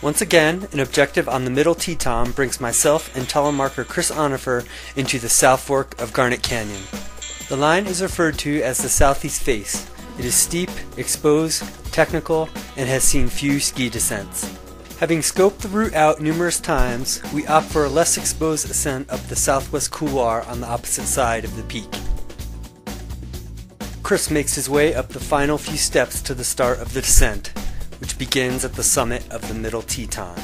Once again, an objective on the middle Teton brings myself and telemarker Chris Onufer into the South Fork of Garnet Canyon. The line is referred to as the Southeast Face. It is steep, exposed, technical, and has seen few ski descents. Having scoped the route out numerous times, we opt for a less exposed ascent up the southwest couloir on the opposite side of the peak. Chris makes his way up the final few steps to the start of the descent, which begins at the summit of the middle Teton.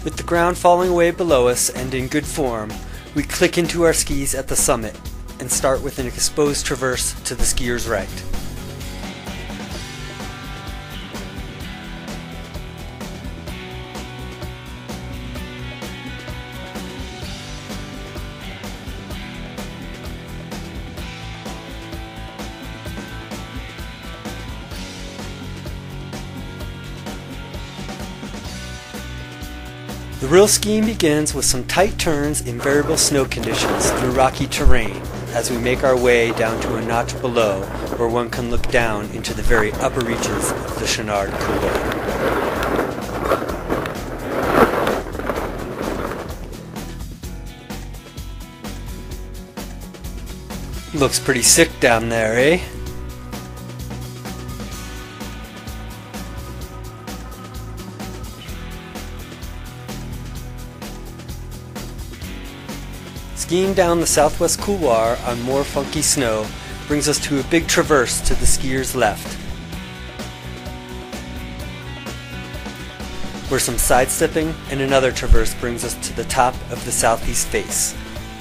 With the ground falling away below us and in good form, we click into our skis at the summit and start with an exposed traverse to the skier's right. The real skiing begins with some tight turns in variable snow conditions through rocky terrain as we make our way down to a notch below where one can look down into the very upper reaches of the Chenard couloir. Looks pretty sick down there, eh? Skiing down the southwest couloir on more funky snow brings us to a big traverse to the skier's left, where some sidestepping and another traverse brings us to the top of the Southeast Face,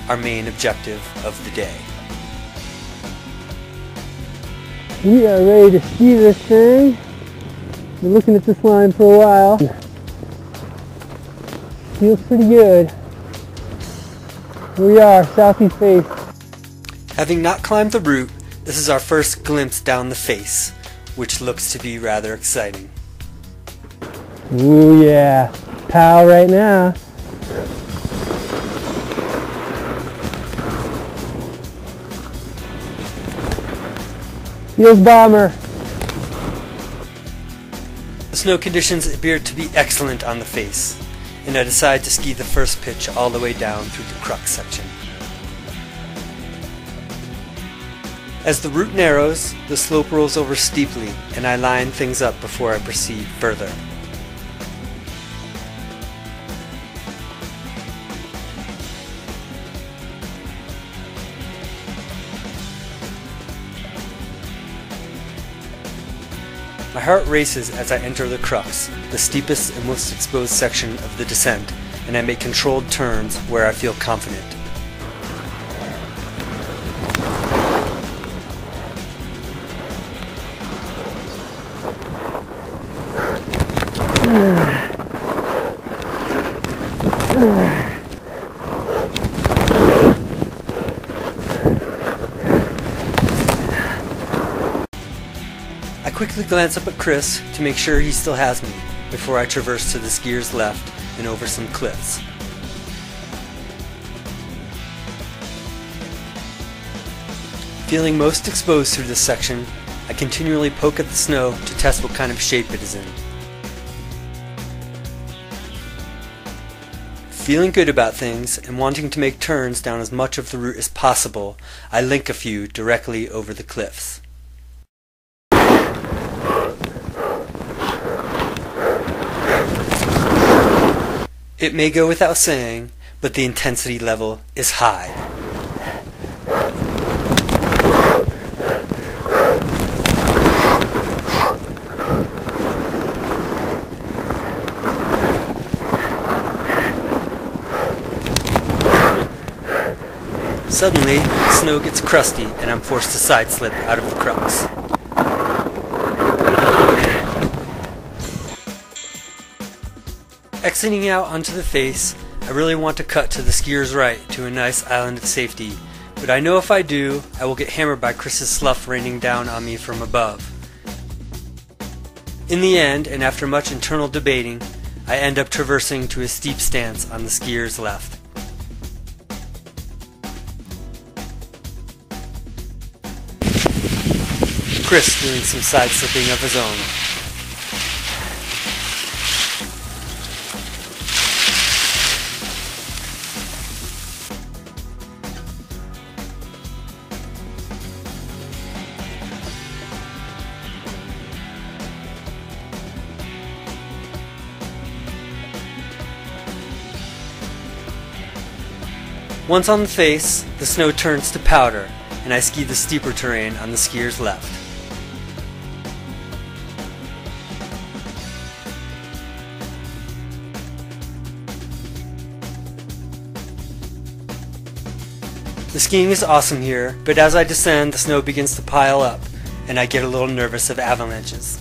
our main objective of the day. We are ready to ski this thing. Been looking at this line for a while. Feels pretty good. Here we are, Southeast Face. Having not climbed the route, this is our first glimpse down the face, which looks to be rather exciting. Ooh yeah, pow right now. Feels bomber. The snow conditions appear to be excellent on the face, and I decide to ski the first pitch all the way down through the crux section. As the route narrows, the slope rolls over steeply, and I line things up before I proceed further. My heart races as I enter the crux, the steepest and most exposed section of the descent, and I make controlled turns where I feel confident. I quickly glance up at Chris to make sure he still has me before I traverse to the skier's left and over some cliffs. Feeling most exposed through this section, I continually poke at the snow to test what kind of shape it is in. Feeling good about things and wanting to make turns down as much of the route as possible, I link a few directly over the cliffs. It may go without saying, but the intensity level is high. Suddenly, the snow gets crusty and I'm forced to sideslip out of the crux. Exiting out onto the face, I really want to cut to the skier's right to a nice island of safety, but I know if I do, I will get hammered by Chris's slough raining down on me from above. In the end, and after much internal debating, I end up traversing to a steep stance on the skier's left. Chris doing some side slipping of his own. Once on the face, the snow turns to powder, and I ski the steeper terrain on the skier's left. The skiing is awesome here, but as I descend, the snow begins to pile up, and I get a little nervous of avalanches.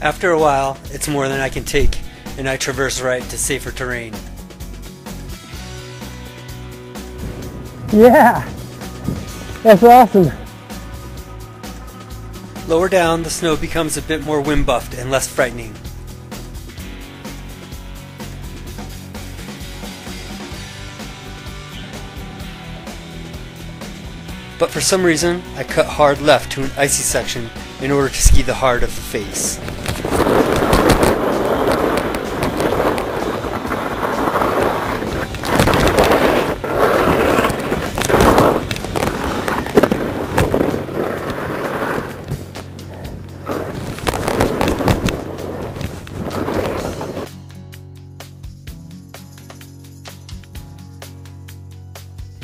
After a while, it's more than I can take, and I traverse right to safer terrain. Yeah, that's awesome. Lower down, the snow becomes a bit more wind-buffed and less frightening. But for some reason, I cut hard left to an icy section in order to ski the hard of the face.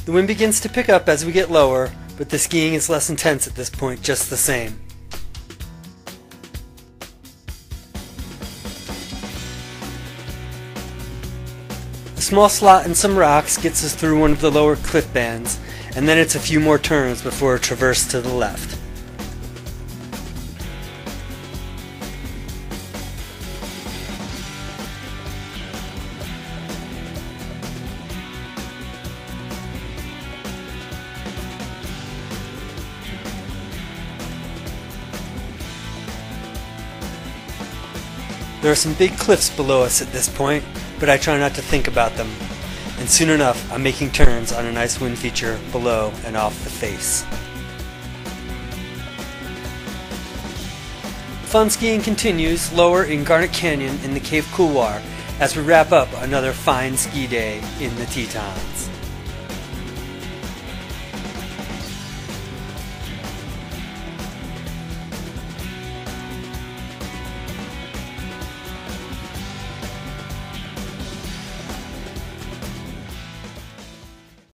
The wind begins to pick up as we get lower, but the skiing is less intense at this point just the same. A small slot in some rocks gets us through one of the lower cliff bands, and then it's a few more turns before a traverse to the left. There are some big cliffs below us at this point, but I try not to think about them, and soon enough I'm making turns on a nice wind feature below and off the face. Fun skiing continues lower in Garnet Canyon in the Cave Couloir as we wrap up another fine ski day in the Tetons.